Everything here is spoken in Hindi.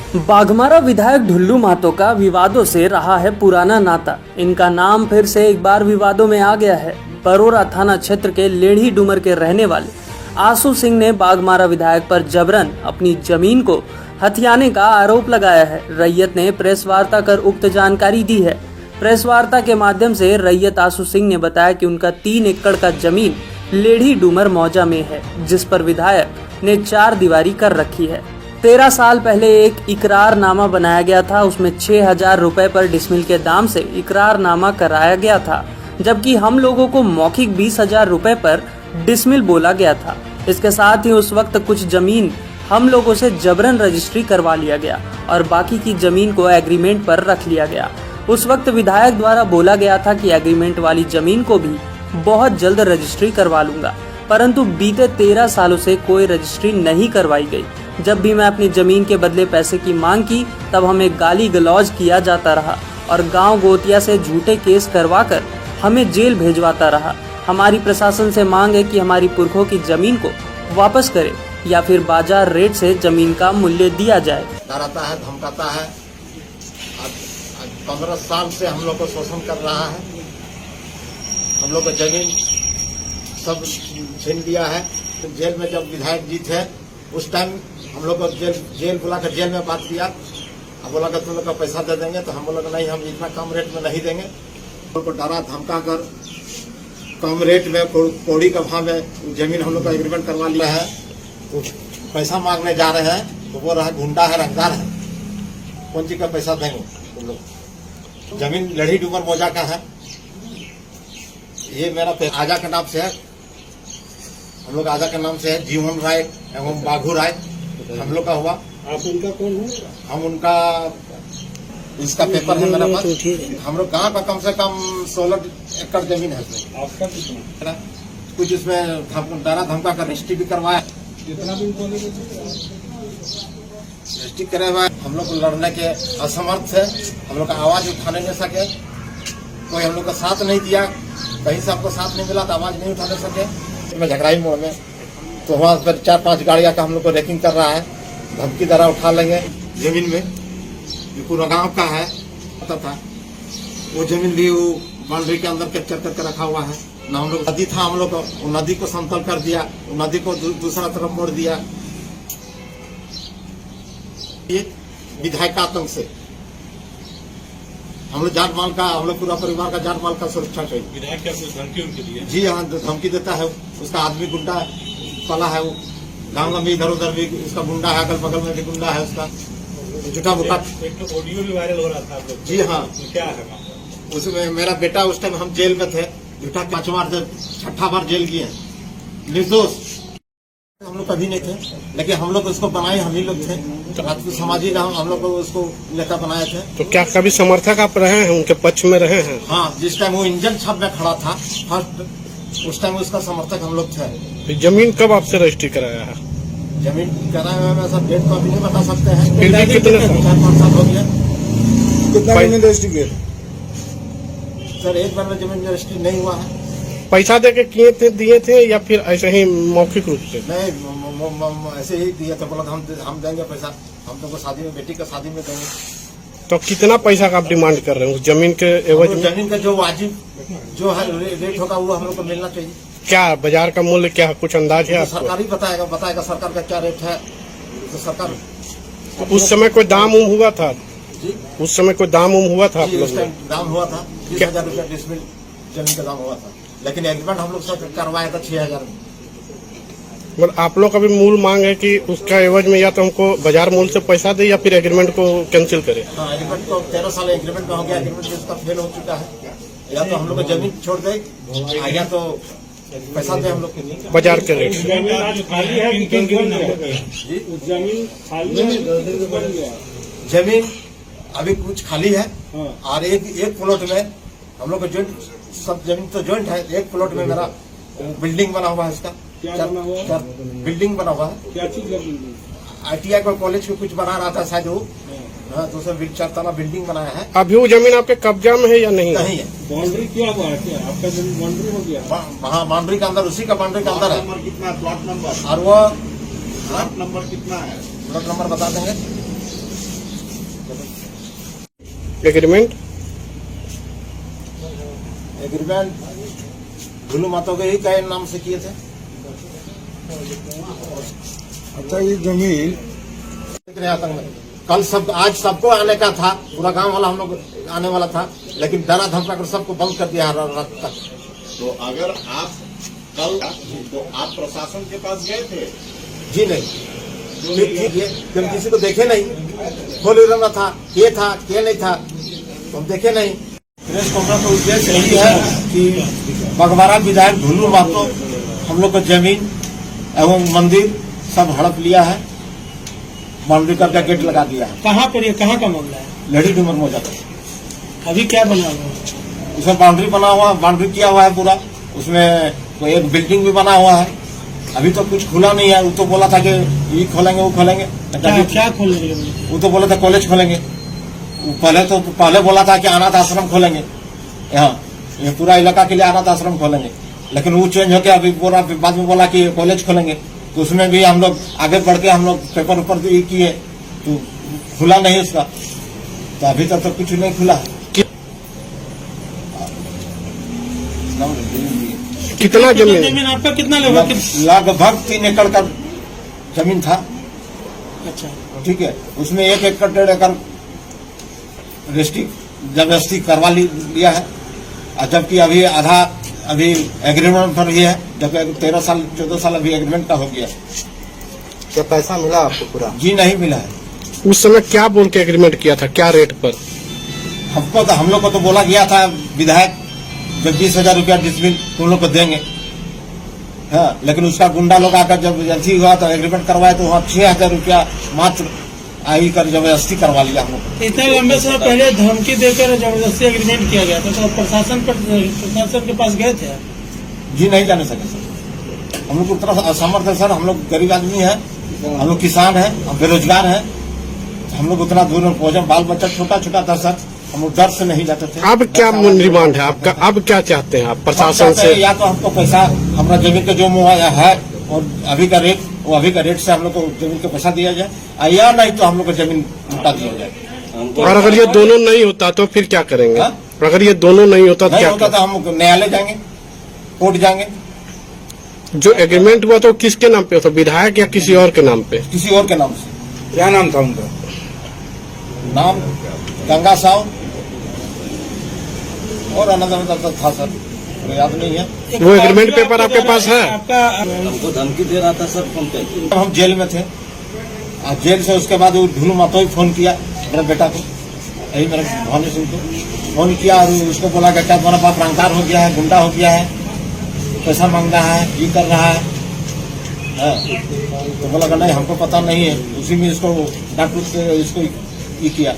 बाघमारा विधायक ढुल्लू महतो का विवादों से रहा है पुराना नाता। इनका नाम फिर से एक बार विवादों में आ गया है। बरोरा थाना क्षेत्र के लेढ़ी डूमर के रहने वाले आसू सिंह ने बाघमारा विधायक पर जबरन अपनी जमीन को हथियाने का आरोप लगाया है। रैयत ने प्रेस वार्ता कर उक्त जानकारी दी है। प्रेस वार्ता के माध्यम से रैयत आसू सिंह ने बताया कि उनका 3 एकड़ का जमीन लेढ़ी डूमर मौजा में है, जिस पर विधायक ने 4 दीवारी कर रखी है। 13 साल पहले एक इकरारनामा बनाया गया था। उसमें 6,000 रुपए पर डिसमिल के दाम से इकरारनामा कराया गया था, जबकि हम लोगों को मौखिक 20,000 रुपए पर डिसमिल बोला गया था। इसके साथ ही उस वक्त कुछ जमीन हम लोगों से जबरन रजिस्ट्री करवा लिया गया और बाकी की जमीन को एग्रीमेंट पर रख लिया गया। उस वक्त विधायक द्वारा बोला गया था कि एग्रीमेंट वाली जमीन को भी बहुत जल्द रजिस्ट्री करवा लूंगा, परंतु बीते 13 सालों से कोई रजिस्ट्री नहीं करवाई गई। जब भी मैं अपनी जमीन के बदले पैसे की मांग की, तब हमें गाली गलौज किया जाता रहा और गांव गोतिया से झूठे केस करवाकर हमें जेल भेजवाता रहा। हमारी प्रशासन से मांग है कि हमारी पुरखों की जमीन को वापस करे या फिर बाजार रेट से जमीन का मूल्य दिया जाए। डराता है, धमकाता है। आज 15 साल से हम लोग को शोषण कर रहा है। हम लोग को जमीन सब छीन लिया है। जेल में जब विधायक जी थे उस टाइम हम लोग को जेल बुला कर जेल में बात किया। अब बोला कि तुम लोग का पैसा दे देंगे, तो हम बोला कि नहीं, हम इतना कम रेट में नहीं देंगे। हम लोग को डरा धमका कर कम रेट में कौड़ी का भाव में जमीन हम लोग का एग्रीमेंट करवा लिया है। तो पैसा मांगने जा रहे हैं तो वो रहा गुंडा है, रंगदार है, कौन चीज का पैसा देंगे तुम लोग। जमीन लेढ़ी डूमर मौजा का है। ये मेरा आजा के नाम से है। हम लोग आजा के नाम से है। जीवन राय एवं बाघू राय हम लोग का हुआ। आप उनका कौन है? हम उनका इसका पेपर है मेरे पास। हम लोग गाँव का कम से कम 16 एकड़ जमीन है। आपका कितना? कुछ इसमें डरा धमका कर रजिस्ट्री भी करवाया। कितना दिन पहले रजिस्ट्री करे हुए हम लोग को लड़ने के असमर्थ थे। हम लोग का आवाज उठाने नहीं सके। कोई हम लोग का साथ नहीं दिया। कहीं से हमको साथ नहीं मिला तो आवाज नहीं उठाने सके। मैं झगड़ाई मोड़ में तो वहाँ पर 4-5 गाड़ियाँ का हम लोग को रेकिंग कर रहा है। धमकी द्वारा उठा लेंगे जमीन में। ये पूरा गाँव का है। था वो जमीन भी वो बाउंड्री के अंदर कैप्चर करके रखा हुआ है। न हम लोग नदी था, हम लोग को नदी को समतल कर दिया, नदी को दूसरा तरफ मोड़ दिया। ये विधायक का आतंक से हम लोग जान माल का, हम लोग पूरा परिवार का जान माल का सुरक्षा चाहिए। विधायक क्या धमकी उनके लिए? जी हाँ, धमकी देता है। उसका आदमी गुंडा पला है। वो गाँव में भी इधर उधर भी उसका गुंडा है, अगल बगल में भी गुंडा है उसका। झूठा मुठा एक तो ऑडियो भी वायरल हो रहा था आप लोग। जी हाँ। क्या है उसमें मेरा बेटा उस टाइम हम जेल में थे। झूठा 5 बार 6 बार जेल किए, निर्दोष। हम लोग कभी नहीं थे, लेकिन हम लोग उसको बनाए हम ही लोग थे। तो समाजी हम लोग को उसको नेता बनाए थे। तो क्या कभी समर्थक आप रहे हैं, उनके पक्ष में रहे हैं? हाँ, जिस टाइम वो इंजन छत में खड़ा था फर्स्ट, उस टाइम उसका समर्थक हम लोग थे। तो जमीन कब आपसे रजिस्ट्री कराया है? जमीन कराए हुए सब डेट तो अभी नहीं बता सकते हैं। फिर भी कितने 4-5 साल हो गया। कितना जमीन रजिस्ट्री किया सर? एक बार में जमीन रजिस्ट्री नहीं हुआ है। पैसा देके किए थे, दिए थे या फिर ऐसे ही मौखिक रूप से? नहीं, ऐसे ही दिया था। बोला हम देंगे पैसा, हम तुमको शादी में, बेटी का शादी में देंगे। तो कितना पैसा का आप डिमांड कर रहे हैं उस जमीन के एवज में? जमीन का जो वाजिब जो है रेट होगा वो हम लोग को मिलना चाहिए। क्या बाजार का मूल्य क्या कुछ अंदाज है आपको? सरकार ही बताएगा सरकार का क्या रेट है। तो सरकार उस समय कोई दाम उम हुआ था? जी, उस समय कोई दाम उम हुआ था आप लोग? उस टाइम दाम हुआ था 20,000 रुपया डिसमिल जमीन का दाम हुआ था, लेकिन एग्रीमेंट हम लोग से करवाया था 6,000 में। मतलब आप लोग का भी मूल मांग है कि उसका एवज में या तो हमको बाजार मूल्य से पैसा दे या फिर एग्रीमेंट को कैंसिल करे? हाँ, एग्रीमेंट तो 13 साल एग्रीमेंट में हो गया। एग्रीमेंट उसका फेल हो चुका है। या तो हम लोग को जमीन छोड़ दे या तो पैसा दे हम लोग के बाजार के रेट से। जमीन आज खाली है? जमीन खाली है? जमीन अभी कुछ खाली है। और एक प्लॉट में हम लोग को जॉइंट, सब जमीन तो जॉइंट है। एक प्लॉट में मेरा बिल्डिंग बना हुआ है। इसका क्या बना हुआ है? बिल्डिंग बना हुआ है। क्या चीज है? ITI को कॉलेज को कुछ बना रहा था शायद वो। हाँ, तो उसमें 4 तला बिल्डिंग बनाया है। अभी वो जमीन आपके कब्जा में है या नहीं? नहीं है। बाउंड्री क्या हुआ है? क्या आपका जमीन बाउंड्री हो गया? हाँ, बाउंड्री के अंदर, उसी का बाउंड्री के अंदर है। नंबर कितना है? प्लॉट नंबर और वो प्लॉट नंबर कितना है? प्लॉट नंबर बता देंगे। एग्रीमेंट? एग्रीमेंट ढुल्लू मातो के ही कई नाम से किए थे। अच्छा, ये जमीन कल सब आज सबको आने का था, पूरा गांव वाला हम लोग आने वाला था, लेकिन डरा धमका कर सबको बंद कर दिया रात तक। तो अगर आप कल तो आप प्रशासन के पास गए थे? जी नहीं, हम किसी को देखे नहीं, खोल रहा था, ये था ये नहीं था, तो हम देखे नहीं। प्रेस कॉन्फ्रेंस का उद्देश्य यही है कि बगवारा विधायक ढुल्लू महतो हम लोग को जमीन एवं मंदिर सब हड़प लिया है, बाउंड्री करके गेट लगा दिया है। कहाँ पर ये कहाँ का मामला है? लेडी डूमर मौजा का। अभी क्या बना हुआ है? उसमें बाउंड्री किया हुआ है पूरा, उसमें कोई एक बिल्डिंग भी बना हुआ है। अभी तो कुछ खुला नहीं है। वो तो बोला था कि ये खोलेंगे वो खोलेंगे, क्या खोलेंगे? वो तो बोला था कॉलेज खोलेंगे। वो पहले बोला था कि अनाथ आश्रम खोलेंगे, यहाँ ये पूरा इलाका के लिए अनाथ आश्रम खोलेंगे, लेकिन वो चेंज होकर अभी पूरा बाद में बोला कि कॉलेज खोलेंगे। तो उसमें भी हम लोग आगे बढ़ के हम लोग पेपर ऊपर किए, तो खुला नहीं उसका, तो अभी तक तो कुछ नहीं खुला। कितना जमीन आपका कितना लगभग 3 एकड़ का जमीन था। अच्छा, ठीक है, उसमें 1 एकड़ 1.5 एकड़ रजिस्ट्री करवा लिया है, और जबकि अभी आधा अभी एग्रीमेंट पर ही है, जबकि 13 साल 14 साल अभी एग्रीमेंट का हो गया। क्या पैसा मिला आपको पूरा? जी नहीं मिला है। उस समय क्या बोल के एग्रीमेंट किया था, क्या रेट पर? हम लोग को तो बोला गया था विधायक जब 20,000 रुपया डिसमिल तुम लोग को देंगे, हाँ, लेकिन उसका गुंडा लोग आकर जब एजेंसी हुआ तो एग्रीमेंट करवाए तो वहाँ 6,000 रुपया मात्र आई कर जबरदस्ती करवा लिया हम लोग। इतने लंबे समय पहले धमकी देकर जबरदस्ती एग्रीमेंट किया गया था, तो प्रशासन के पास गए थे? जी नहीं जाने सके सर, हम लोग उतना असमर्थ है सर। हम लोग गरीब आदमी है, हम लोग किसान है, हम बेरोजगार है, हम लोग उतना दूर पहुंचे, बाल बच्चा छोटा छोटा था सर, हम लोग डर से नहीं जाते थे। अब क्या डिमांड है आपका, अब क्या चाहते हैं आप प्रशासन से? या तो हमको पैसा, हमारा जमीन का जो मुआवजा है और अभी का रेट, वो अभी का रेट से हम लोग को जमीन का पैसा दिया जाए, या नहीं तो हम लोग को जमीन लुटा दिया जाए। और अगर ये दोनों नहीं होता तो फिर क्या करेंगे? हाँ? अगर ये दोनों नहीं होता तो नहीं क्या होता तो हम न्यायालय जाएंगे, कोर्ट जाएंगे। जो एग्रीमेंट हुआ तो किसके नाम पे होता, विधायक या किसी और के नाम पे? किसी और के नाम से। क्या नाम था उनका? नाम गंगा साव और अनंत था सर, याद नहीं है। वो एग्रीमेंट पेपर आपके पास है? हमको धमकी दे रहा था सर फोन पे। हम जेल में थे, और जेल से उसके बाद वो ढुल्लू महतो ही फोन किया मेरे बेटा को, यही मेरे भानु सिंह को फोन किया, और उसको बोला कि क्या तुम्हारा बाप रंगदार हो गया है, गुंडा हो गया है, पैसा मांग रहा है, ये कर रहा है। तो बोला नहीं हमको पता नहीं है। उसी में इसको डांट के इसको ये किया।